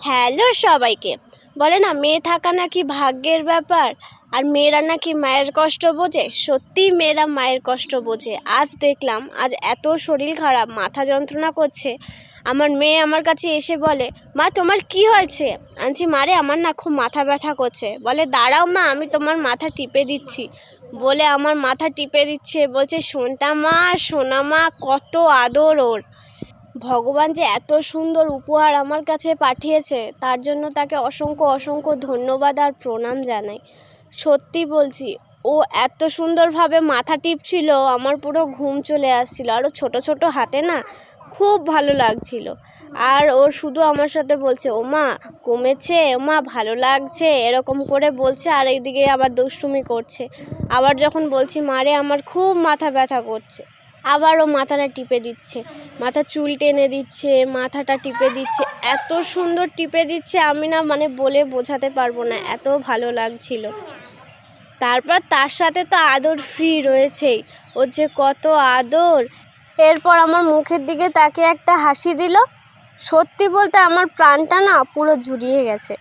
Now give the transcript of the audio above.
Hello সবাইকে। বলে না মেয়ে থাকা নাকি ভাগ্যের ব্যাপার, আর মেয়েরা নাকি মায়ের কষ্ট বোঝে। সত্যিই মেয়েরা মায়ের কষ্ট বোঝে। আজ দেখলাম, আজ এত শরীর খারাপ, মাথা যন্ত্রণা করছে। আমার মেয়ে আমার কাছে এসে বলে, মা তোমার কি হয়েছে? আনছি মারে আমার না খুব মাথা ব্যথা করছে। বলে দাঁড়াও মা, আমি তোমার মাথা টিপে দিচ্ছি। বলে আমার মাথা টিপে দিচ্ছে, বলছে সোনটা মা, সোনা মা, কত আদর ওর। ভগবান যে এত সুন্দর উপহার আমার কাছে পাঠিয়েছে, তার জন্য তাকে অসংখ্য অসংখ্য ধন্যবাদ আর প্রণাম জানাই। সত্যি বলছি, ও এত সুন্দরভাবে মাথা টিপছিল, আমার পুরো ঘুম চলে আসছিল। আরও ছোট ছোট হাতে না, খুব ভালো লাগছিল। আর ও শুধু আমার সাথে বলছে, ও মা কমেছে, ও মা ভালো লাগছে, এরকম করে বলছে। আর এইদিকে আবার দুষ্টুমি করছে। আবার যখন বলছি মারে আমার খুব মাথা ব্যথা করছে, আবারও মাথাটা টিপে দিচ্ছে, মাথা চুল টেনে দিচ্ছে, মাথাটা টিপে দিচ্ছে। এত সুন্দর টিপে দিচ্ছে, আমি না বলে বোঝাতে পারবো না, এত ভালো লাগছিল। তারপর তার সাথে তো আদর ফ্রি রয়েছেই, ওর যে কত আদর। এরপর আমার মুখের দিকে তাকে একটা হাসি দিল। সত্যি বলতে আমার প্রাণটা না পুরো জুড়িয়ে গেছে।